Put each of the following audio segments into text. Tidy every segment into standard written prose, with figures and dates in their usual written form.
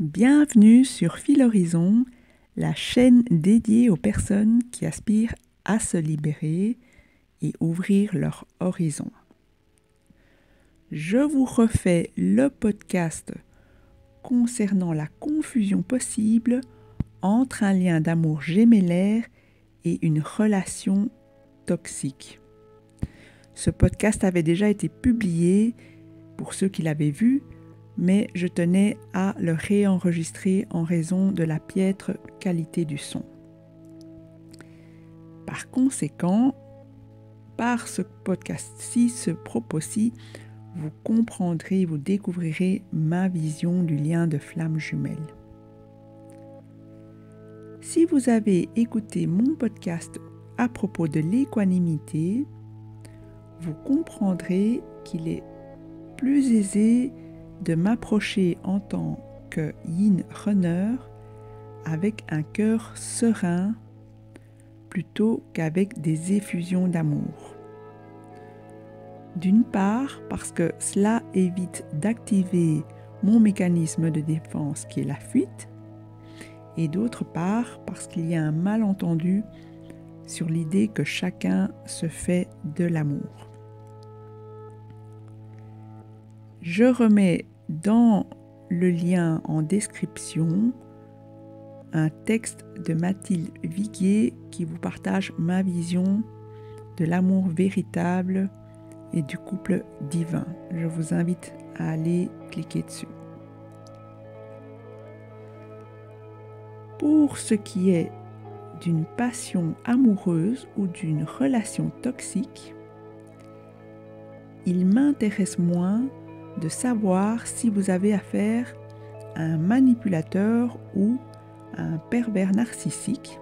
Bienvenue sur Fil Horizon, la chaîne dédiée aux personnes qui aspirent à se libérer et ouvrir leur horizon. Je vous refais le podcast concernant la confusion possible entre un lien d'amour gémellaire et une relation toxique. Ce podcast avait déjà été publié pour ceux qui l'avaient vu, mais je tenais à le réenregistrer en raison de la piètre qualité du son. Par conséquent, par ce podcast-ci, ce propos-ci, vous comprendrez, vous découvrirez ma vision du lien de flamme jumelle. Si vous avez écouté mon podcast à propos de l'équanimité, vous comprendrez qu'il est plus aisé de m'approcher en tant que yin runner avec un cœur serein plutôt qu'avec des effusions d'amour. D'une part, parce que cela évite d'activer mon mécanisme de défense qui est la fuite, et d'autre part, parce qu'il y a un malentendu sur l'idée que chacun se fait de l'amour. Je remets dans le lien en description un texte de Mathilde Viguier qui vous partage ma vision de l'amour véritable et du couple divin. Je vous invite à aller cliquer dessus. Pour ce qui est d'une passion amoureuse ou d'une relation toxique, il m'intéresse moins de savoir si vous avez affaire à un manipulateur ou à un pervers narcissique.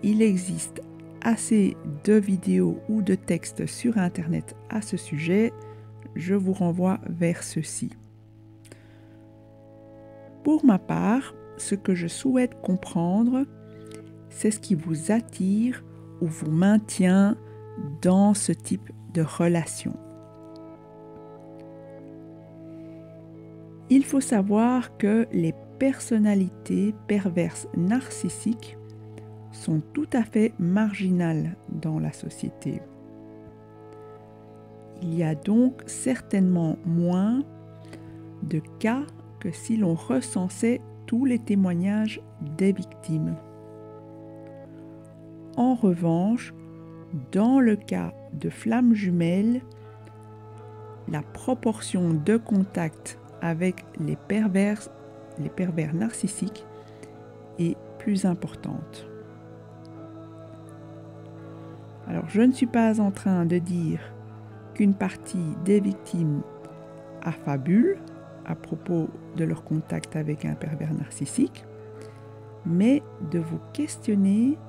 Il existe assez de vidéos ou de textes sur Internet à ce sujet. Je vous renvoie vers ceux-ci. Pour ma part, ce que je souhaite comprendre, c'est ce qui vous attire ou vous maintient dans ce type de relation. Il faut savoir que les personnalités perverses narcissiques sont tout à fait marginales dans la société. Il y a donc certainement moins de cas que si l'on recensait tous les témoignages des victimes. En revanche, dans le cas de flammes jumelles, la proportion de contacts avec les pervers narcissiques est plus importante. Alors, je ne suis pas en train de dire qu'une partie des victimes affabule à propos de leur contact avec un pervers narcissique, mais de vous questionner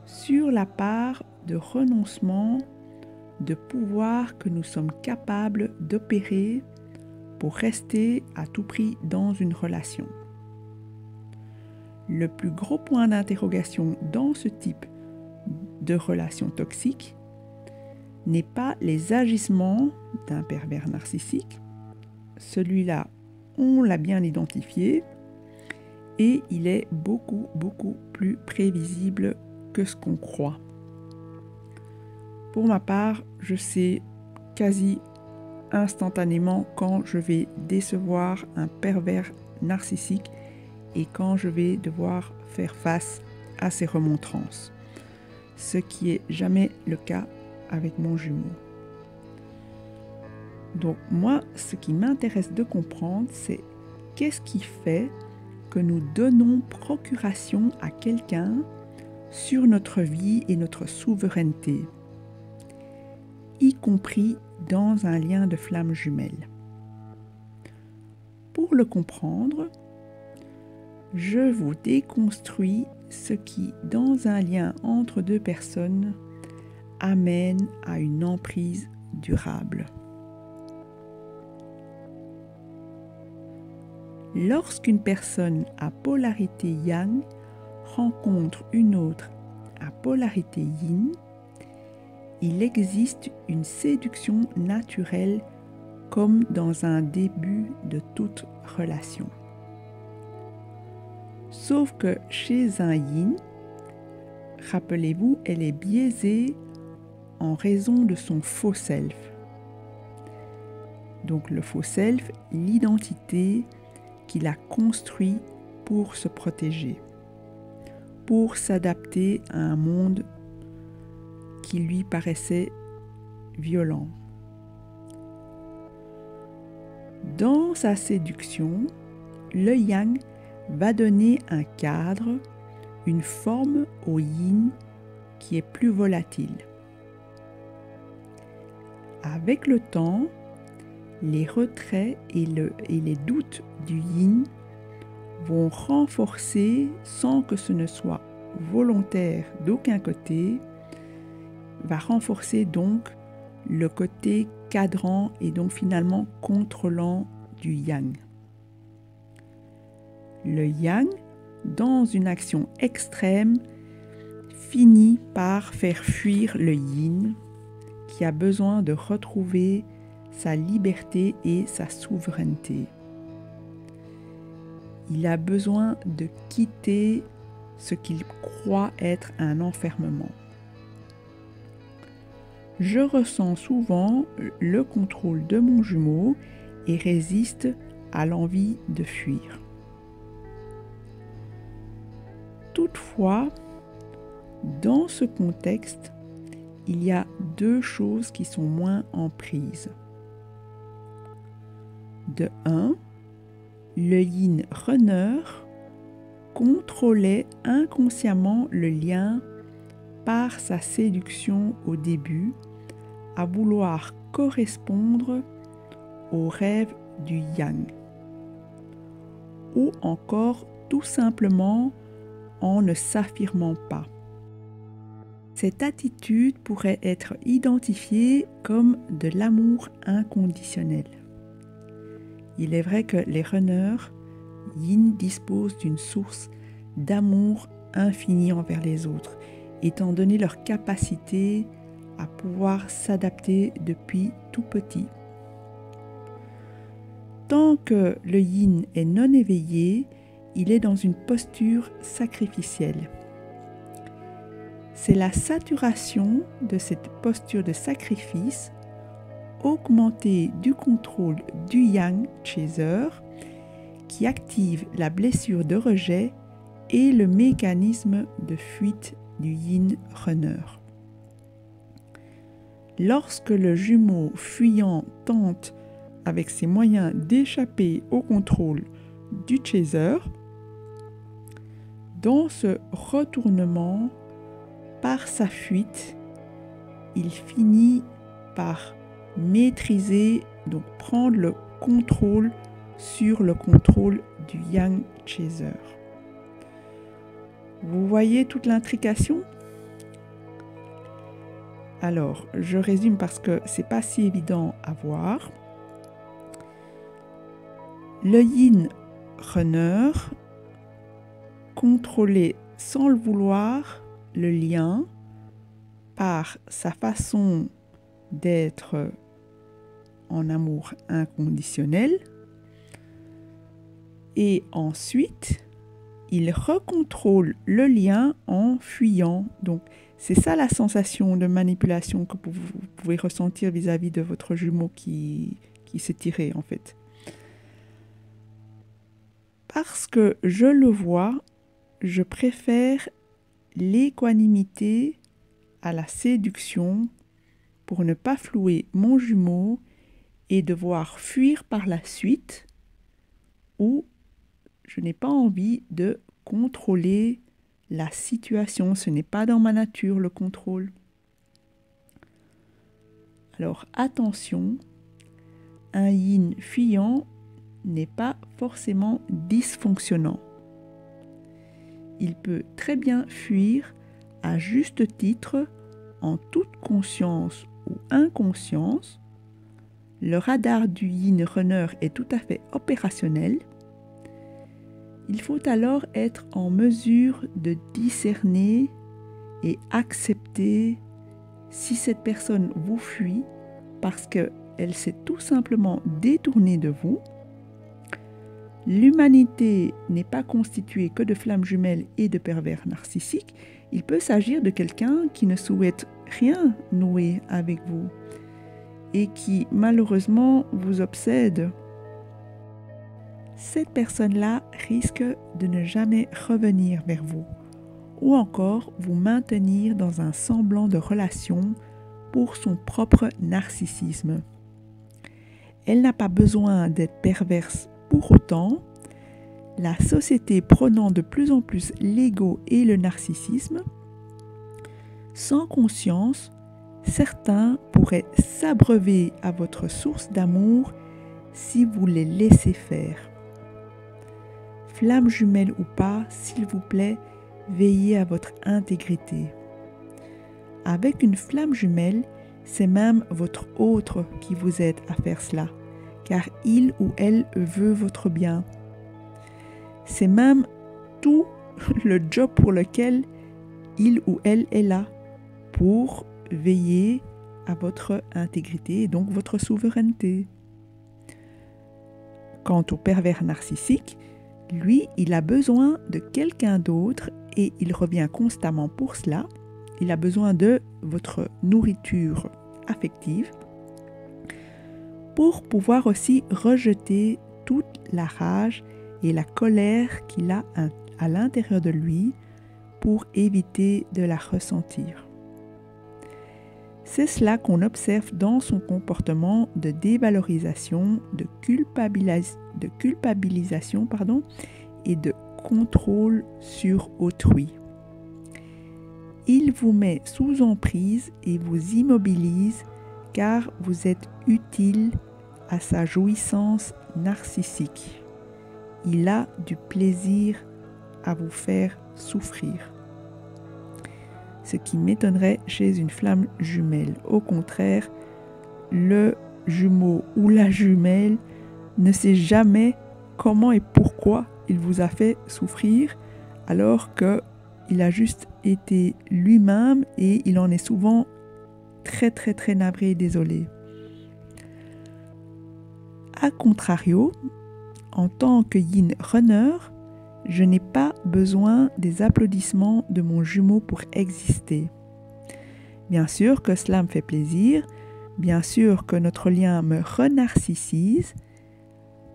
sur la part de renoncement de pouvoir que nous sommes capables d'opérer pour rester à tout prix dans une relation. Le plus gros point d'interrogation dans ce type de relation toxique n'est pas les agissements d'un pervers narcissique. Celui-là, on l'a bien identifié et il est beaucoup plus prévisible que ce qu'on croit. Pour ma part, je sais quasi instantanément quand je vais décevoir un pervers narcissique et quand je vais devoir faire face à ses remontrances, ce qui est jamais le cas avec mon jumeau. Donc moi, ce qui m'intéresse de comprendre, c'est qu'est-ce qui fait que nous donnons procuration à quelqu'un sur notre vie et notre souveraineté, y compris dans un lien de flamme jumelle. Pour le comprendre, je vous déconstruis ce qui, dans un lien entre deux personnes, amène à une emprise durable. Lorsqu'une personne à polarité yang rencontre une autre à polarité yin, il existe une séduction naturelle comme dans un début de toute relation. Sauf que chez un yin, rappelez-vous, elle est biaisée en raison de son faux self. Donc le faux self, l'identité qu'il a construit pour se protéger, pour s'adapter à un monde qui lui paraissait violent. Dans sa séduction, le yang va donner un cadre, une forme au yin qui est plus volatile. Avec le temps, les retraits et les doutes du yin vont renforcer, sans que ce ne soit volontaire d'aucun côté, va renforcer donc le côté cadrant et donc finalement contrôlant du yang. Le yang, dans une action extrême, finit par faire fuir le yin qui a besoin de retrouver sa liberté et sa souveraineté. Il a besoin de quitter ce qu'il croit être un enfermement. Je ressens souvent le contrôle de mon jumeau et résiste à l'envie de fuir. Toutefois, dans ce contexte, il y a deux choses qui sont moins en prise. De un, le yin runner contrôlait inconsciemment le lien par sa séduction au début, à vouloir correspondre au rêve du yang, ou encore tout simplement en ne s'affirmant pas. Cette attitude pourrait être identifiée comme de l'amour inconditionnel. Il est vrai que les runners yin disposent d'une source d'amour infini envers les autres, étant donné leur capacité à pouvoir s'adapter depuis tout petit. Tant que le yin est non éveillé, il est dans une posture sacrificielle. C'est la saturation de cette posture de sacrifice, augmentée du contrôle du yang chaser, qui active la blessure de rejet et le mécanisme de fuite du yin runner. Lorsque le jumeau fuyant tente avec ses moyens d'échapper au contrôle du chaser, dans ce retournement, par sa fuite, il finit par maîtriser, donc prendre le contrôle sur le contrôle du yang chaser. Vous voyez toute l'intrication ? Alors, je résume parce que c'est pas si évident à voir. Le yin runner contrôlait sans le vouloir le lien par sa façon d'être en amour inconditionnel, et ensuite il recontrôle le lien en fuyant. Donc c'est ça la sensation de manipulation que vous pouvez ressentir vis-à-vis de votre jumeau qui s'est tiré en fait. Parce que je le vois, je préfère l'équanimité à la séduction pour ne pas flouer mon jumeau et devoir fuir par la suite, ou je n'ai pas envie de contrôler la situation. Ce n'est pas dans ma nature le contrôle. Alors attention, un yin fuyant n'est pas forcément dysfonctionnant. Il peut très bien fuir à juste titre, en toute conscience ou inconscience. Le radar du yin runner est tout à fait opérationnel. Il faut alors être en mesure de discerner et accepter si cette personne vous fuit parce qu'elle s'est tout simplement détournée de vous, l'humanité n'est pas constituée que de flammes jumelles et de pervers narcissiques, il peut s'agir de quelqu'un qui ne souhaite rien nouer avec vous et qui malheureusement vous obsède. Cette personne-là risque de ne jamais revenir vers vous ou encore vous maintenir dans un semblant de relation pour son propre narcissisme. Elle n'a pas besoin d'être perverse pour autant. La société prônant de plus en plus l'ego et le narcissisme, sans conscience, certains pourraient s'abreuver à votre source d'amour si vous les laissez faire. Flamme jumelle ou pas, s'il vous plaît, veillez à votre intégrité. Avec une flamme jumelle, c'est même votre autre qui vous aide à faire cela, car il ou elle veut votre bien. C'est même tout le job pour lequel il ou elle est là, pour veiller à votre intégrité et donc votre souveraineté. Quant au pervers narcissique, lui, il a besoin de quelqu'un d'autre et il revient constamment pour cela. Il a besoin de votre nourriture affective pour pouvoir aussi rejeter toute la rage et la colère qu'il a à l'intérieur de lui pour éviter de la ressentir. C'est cela qu'on observe dans son comportement de dévalorisation, de culpabilisation et de contrôle sur autrui. Il vous met sous emprise et vous immobilise car vous êtes utile à sa jouissance narcissique. Il a du plaisir à vous faire souffrir. Ce qui m'étonnerait chez une flamme jumelle. Au contraire, le jumeau ou la jumelle ne sait jamais comment et pourquoi il vous a fait souffrir, alors qu'il a juste été lui-même et il en est souvent très très très navré et désolé. A contrario, en tant que yin runner, je n'ai pas besoin des applaudissements de mon jumeau pour exister. Bien sûr que cela me fait plaisir, bien sûr que notre lien me renarcissise,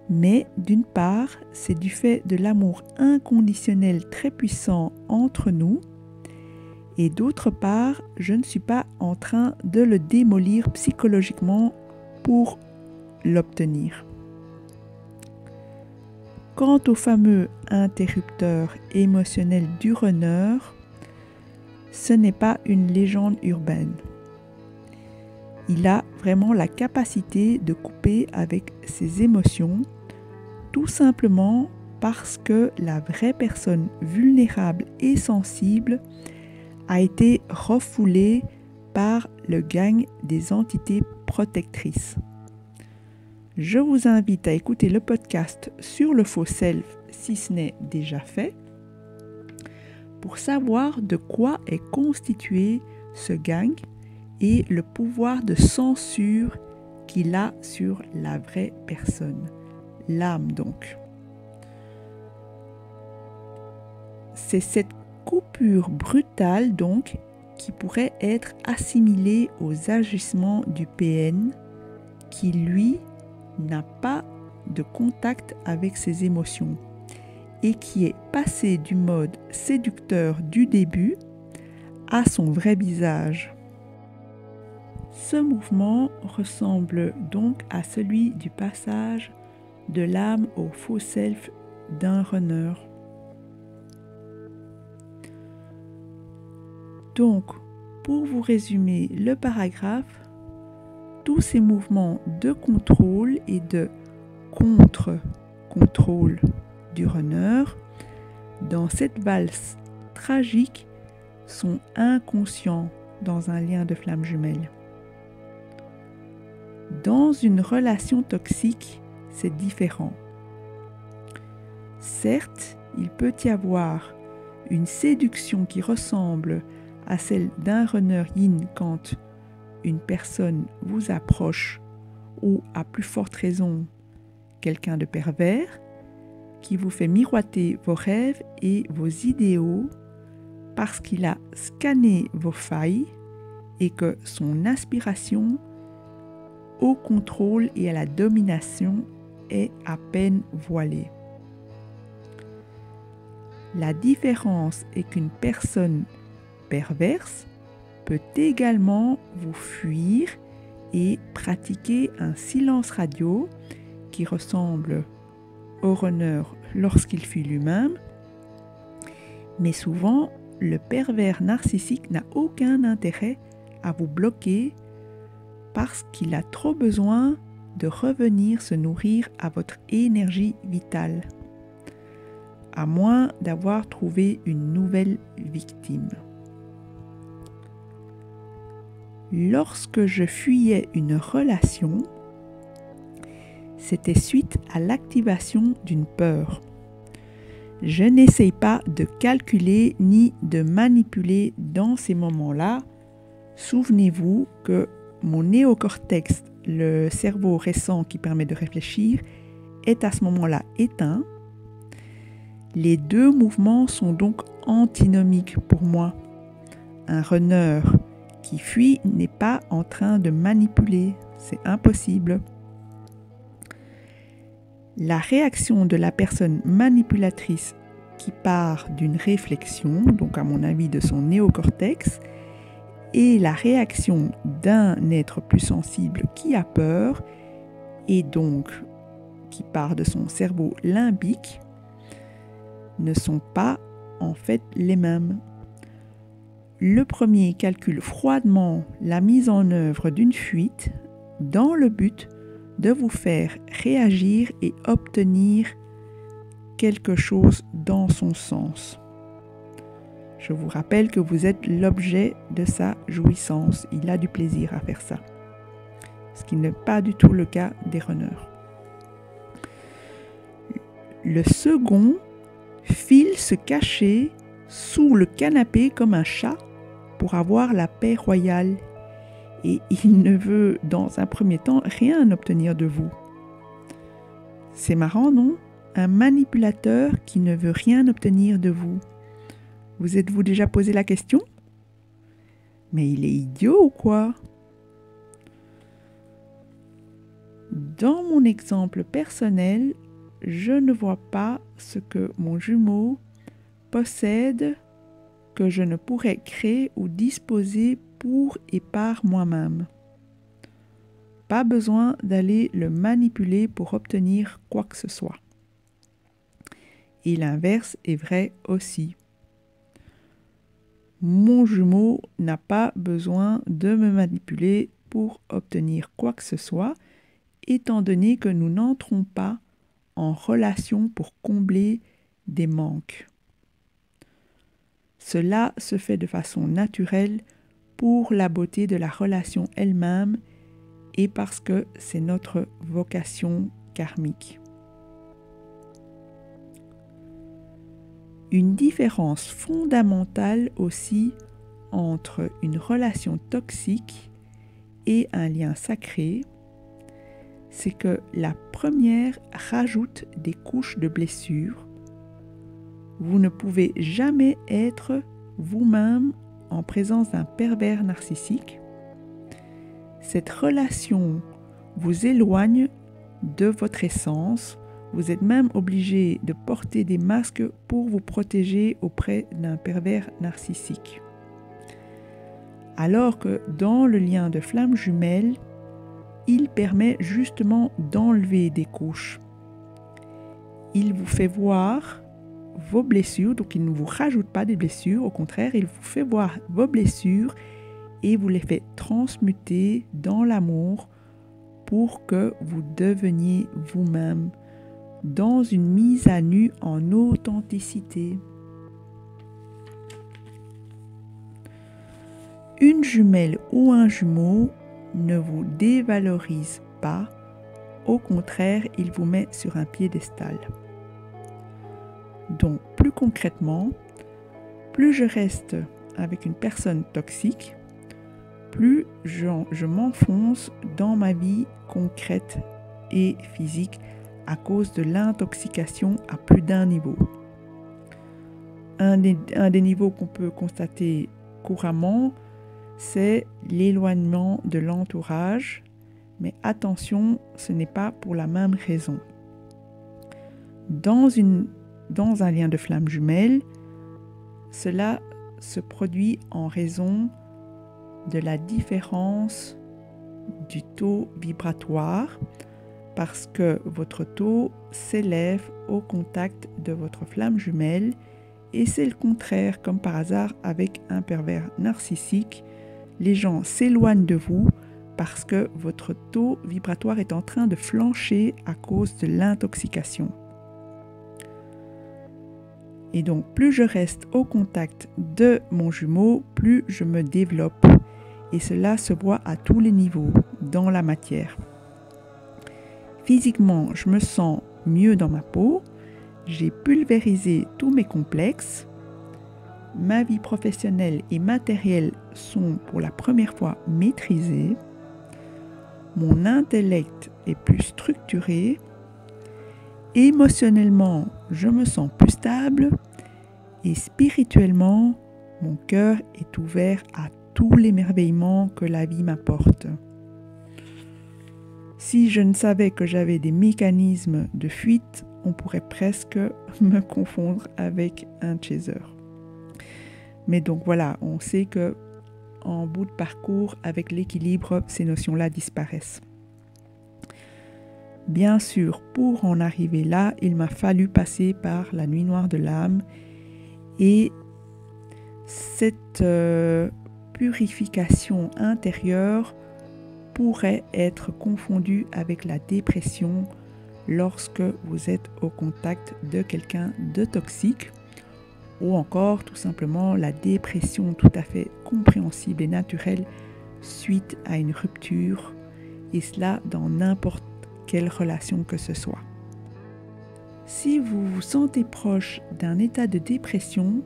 mais d'une part, c'est du fait de l'amour inconditionnel très puissant entre nous, et d'autre part, je ne suis pas en train de le démolir psychologiquement pour l'obtenir. Quant au fameux interrupteur émotionnel du runner, ce n'est pas une légende urbaine. Il a vraiment la capacité de couper avec ses émotions, tout simplement parce que la vraie personne vulnérable et sensible a été refoulée par le gang des entités protectrices. Je vous invite à écouter le podcast sur le faux self si ce n'est déjà fait pour savoir de quoi est constitué ce gang et le pouvoir de censure qu'il a sur la vraie personne, l'âme donc. C'est cette coupure brutale donc qui pourrait être assimilée aux agissements du PN qui lui n'a pas de contact avec ses émotions et qui est passé du mode séducteur du début à son vrai visage. Ce mouvement ressemble donc à celui du passage de l'âme au faux self d'un runner. Donc, pour vous résumer le paragraphe, tous ces mouvements de contrôle et de contre-contrôle du runner dans cette valse tragique sont inconscients dans un lien de flamme jumelle. Dans une relation toxique, c'est différent. Certes, il peut y avoir une séduction qui ressemble à celle d'un runner yin quand une personne vous approche ou à plus forte raison quelqu'un de pervers, qui vous fait miroiter vos rêves et vos idéaux parce qu'il a scanné vos failles et que son aspiration au contrôle et à la domination est à peine voilée. La différence est qu'une personne perverse peut également vous fuir et pratiquer un silence radio qui ressemble au runner lorsqu'il fuit lui-même, mais souvent le pervers narcissique n'a aucun intérêt à vous bloquer parce qu'il a trop besoin de revenir se nourrir à votre énergie vitale, à moins d'avoir trouvé une nouvelle victime. Lorsque je fuyais une relation, c'était suite à l'activation d'une peur. Je n'essaye pas de calculer ni de manipuler dans ces moments-là. Souvenez-vous que mon néocortex, le cerveau récent qui permet de réfléchir, est à ce moment-là éteint. Les deux mouvements sont donc antinomiques pour moi. Un runner qui fuit n'est pas en train de manipuler, c'est impossible. La réaction de la personne manipulatrice qui part d'une réflexion, donc à mon avis de son néocortex, et la réaction d'un être plus sensible qui a peur, et donc qui part de son cerveau limbique, ne sont pas en fait les mêmes. Le premier calcule froidement la mise en œuvre d'une fuite dans le but de vous faire réagir et obtenir quelque chose dans son sens. Je vous rappelle que vous êtes l'objet de sa jouissance. Il a du plaisir à faire ça. Ce qui n'est pas du tout le cas des runners. Le second file se cacher sous le canapé comme un chat pour avoir la paix royale. Et il ne veut, dans un premier temps, rien obtenir de vous. C'est marrant, non? Un manipulateur qui ne veut rien obtenir de vous. Vous êtes-vous déjà posé la question? Mais il est idiot ou quoi? Dans mon exemple personnel, je ne vois pas ce que mon jumeau possède que je ne pourrais créer ou disposer pour et par moi-même. Pas besoin d'aller le manipuler pour obtenir quoi que ce soit. Et l'inverse est vrai aussi. Mon jumeau n'a pas besoin de me manipuler pour obtenir quoi que ce soit, étant donné que nous n'entrons pas en relation pour combler des manques. Cela se fait de façon naturelle pour la beauté de la relation elle-même et parce que c'est notre vocation karmique. Une différence fondamentale aussi entre une relation toxique et un lien sacré, c'est que la première rajoute des couches de blessures. Vous ne pouvez jamais être vous-même en présence d'un pervers narcissique. Cette relation vous éloigne de votre essence. Vous êtes même obligé de porter des masques pour vous protéger auprès d'un pervers narcissique. Alors que dans le lien de flamme jumelle, il permet justement d'enlever des couches. Il vous fait voir vos blessures, donc il ne vous rajoute pas des blessures, au contraire, il vous fait voir vos blessures et vous les fait transmuter dans l'amour pour que vous deveniez vous-même dans une mise à nu en authenticité. Une jumelle ou un jumeau ne vous dévalorise pas, au contraire, il vous met sur un piédestal. Donc, plus concrètement, plus je reste avec une personne toxique, plus je m'enfonce dans ma vie concrète et physique à cause de l'intoxication à plus d'un niveau. Un des niveaux qu'on peut constater couramment, c'est l'éloignement de l'entourage, mais attention, ce n'est pas pour la même raison. Dans un lien de flamme jumelle, cela se produit en raison de la différence du taux vibratoire, parce que votre taux s'élève au contact de votre flamme jumelle, et c'est le contraire, comme par hasard avec un pervers narcissique. Les gens s'éloignent de vous parce que votre taux vibratoire est en train de flancher à cause de l'intoxication. Et donc, plus je reste au contact de mon jumeau, plus je me développe. Et cela se voit à tous les niveaux, dans la matière. Physiquement, je me sens mieux dans ma peau. J'ai pulvérisé tous mes complexes. Ma vie professionnelle et matérielle sont pour la première fois maîtrisées. Mon intellect est plus structuré. Émotionnellement, je me sens plus stable. Et spirituellement, mon cœur est ouvert à tous l'émerveillement que la vie m'apporte. Si je ne savais que j'avais des mécanismes de fuite, on pourrait presque me confondre avec un chaser. Mais donc voilà, on sait que en bout de parcours, avec l'équilibre, ces notions-là disparaissent. Bien sûr, pour en arriver là, il m'a fallu passer par la nuit noire de l'âme, et cette purification intérieure pourrait être confondue avec la dépression lorsque vous êtes au contact de quelqu'un de toxique, ou encore tout simplement la dépression tout à fait compréhensible et naturelle suite à une rupture, et cela dans n'importe quelle relation que ce soit. Si vous vous sentez proche d'un état de dépression,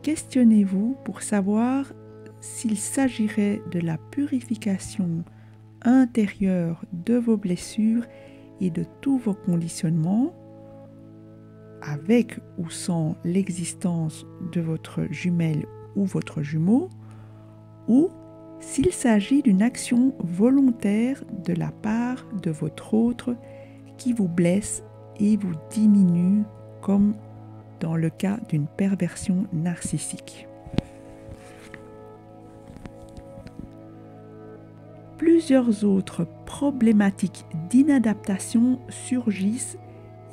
questionnez-vous pour savoir s'il s'agirait de la purification intérieure de vos blessures et de tous vos conditionnements, avec ou sans l'existence de votre jumelle ou votre jumeau, ou s'il s'agit d'une action volontaire de la part de votre autre qui vous blesse et vous diminue, comme dans le cas d'une perversion narcissique. Plusieurs autres problématiques d'inadaptation surgissent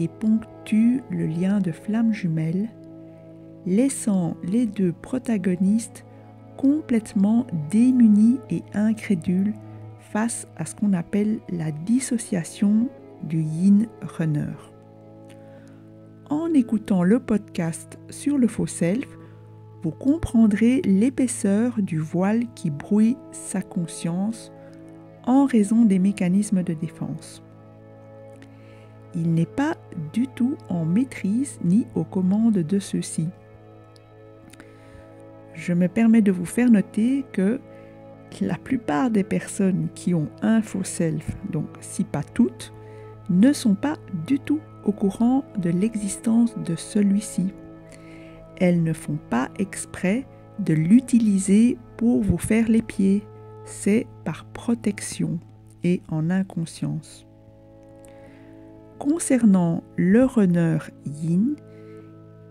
et ponctuent le lien de flamme jumelle, laissant les deux protagonistes complètement démunis et incrédules face à ce qu'on appelle la dissociation du yin runner. En écoutant le podcast sur le faux self, vous comprendrez l'épaisseur du voile qui brouille sa conscience en raison des mécanismes de défense. Il n'est pas du tout en maîtrise ni aux commandes de ceux-ci. Je me permets de vous faire noter que la plupart des personnes qui ont un faux self, donc si pas toutes, ne sont pas du tout au courant de l'existence de celui-ci. Elles ne font pas exprès de l'utiliser pour vous faire les pieds. C'est par protection et en inconscience. Concernant le runner yin,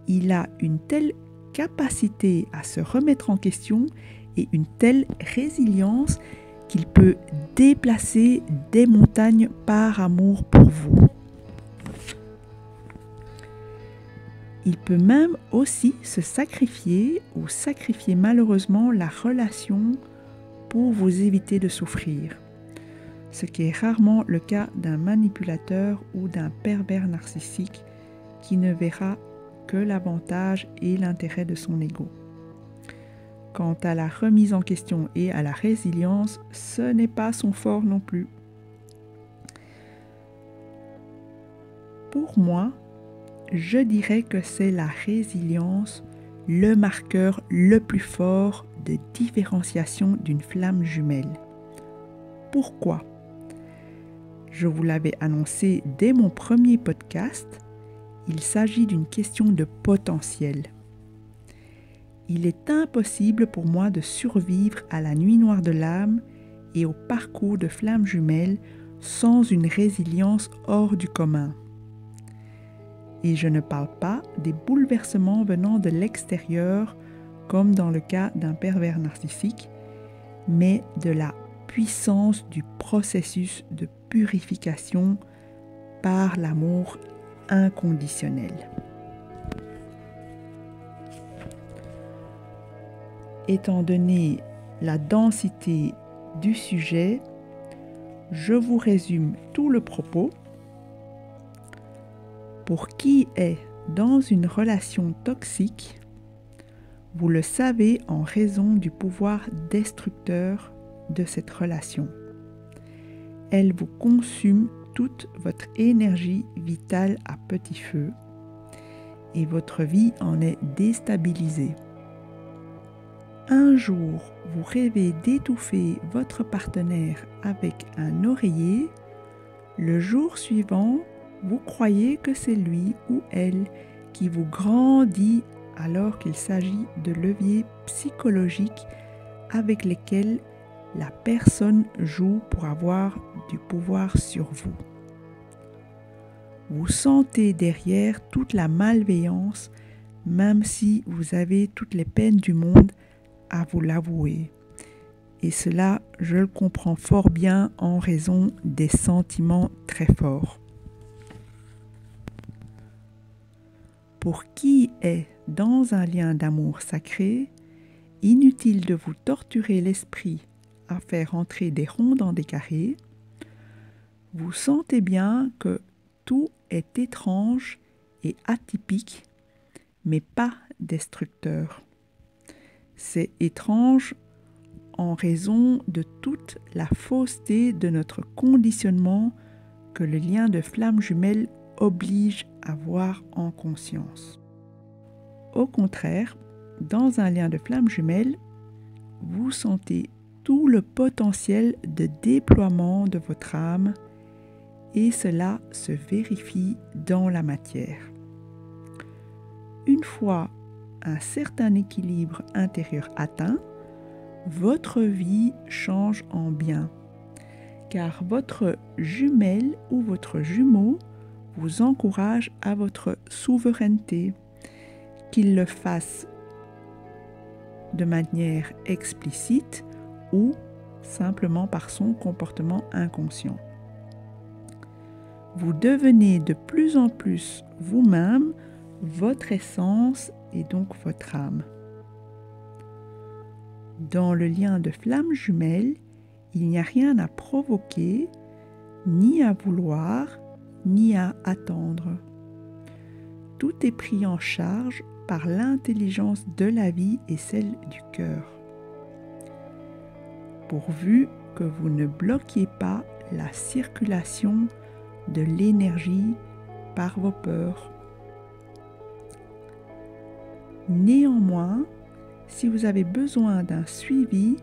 il a une telle capacité à se remettre en question et une telle résilience qu'il peut déplacer des montagnes par amour pour vous. Il peut même aussi se sacrifier ou sacrifier malheureusement la relation pour vous éviter de souffrir, ce qui est rarement le cas d'un manipulateur ou d'un pervers narcissique qui ne verra que l'avantage et l'intérêt de son ego. Quant à la remise en question et à la résilience, ce n'est pas son fort non plus. Pour moi, je dirais que c'est la résilience le marqueur le plus fort de différenciation d'une flamme jumelle. Pourquoi ? Je vous l'avais annoncé dès mon premier podcast, il s'agit d'une question de potentiel. Il est impossible pour moi de survivre à la nuit noire de l'âme et au parcours de flammes jumelles sans une résilience hors du commun. Et je ne parle pas des bouleversements venant de l'extérieur, comme dans le cas d'un pervers narcissique, mais de la puissance du processus de purification par l'amour inconditionnel. Étant donné la densité du sujet, je vous résume tout le propos. Pour qui est dans une relation toxique, vous le savez en raison du pouvoir destructeur de cette relation. Elle vous consume toute votre énergie vitale à petit feu et votre vie en est déstabilisée. Un jour, vous rêvez d'étouffer votre partenaire avec un oreiller. Le jour suivant, vous croyez que c'est lui ou elle qui vous grandit alors qu'il s'agit de leviers psychologiques avec lesquels la personne joue pour avoir du pouvoir sur vous. Vous sentez derrière toute la malveillance, même si vous avez toutes les peines du monde à vous l'avouer. Et cela, je le comprends fort bien en raison des sentiments très forts. Pour qui est dans un lien d'amour sacré, inutile de vous torturer l'esprit à faire entrer des ronds dans des carrés, vous sentez bien que tout est étrange et atypique, mais pas destructeur. C'est étrange en raison de toute la fausseté de notre conditionnement que le lien de flamme jumelle oblige à voir en conscience. Au contraire, dans un lien de flamme jumelle, vous sentez tout le potentiel de déploiement de votre âme et cela se vérifie dans la matière. Une fois un certain équilibre intérieur atteint, votre vie change en bien, car votre jumelle ou votre jumeau vous encourage à votre souveraineté, qu'il le fasse de manière explicite ou simplement par son comportement inconscient. Vous devenez de plus en plus vous-même, votre essence et donc votre âme. Dans le lien de flamme jumelle, il n'y a rien à provoquer, ni à vouloir, ni à attendre. Tout est pris en charge par l'intelligence de la vie et celle du cœur. Pourvu que vous ne bloquiez pas la circulation de l'énergie par vos peurs. Néanmoins, si vous avez besoin d'un suivi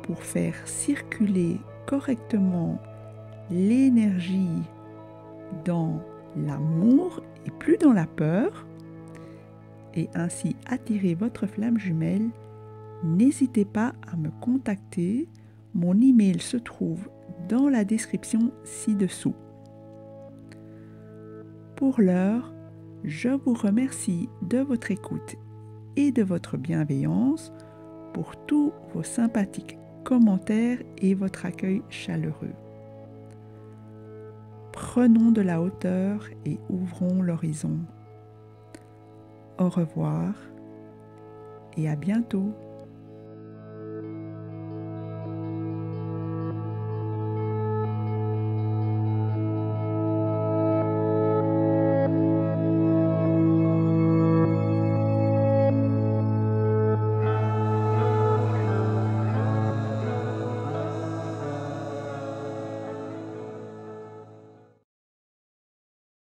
pour faire circuler correctement l'énergie dans l'amour et plus dans la peur, et ainsi attirer votre flamme jumelle, n'hésitez pas à me contacter. Mon email se trouve dans la description ci-dessous. Pour l'heure, je vous remercie de votre écoute et de votre bienveillance pour tous vos sympathiques commentaires et votre accueil chaleureux. Prenons de la hauteur et ouvrons l'horizon. Au revoir et à bientôt.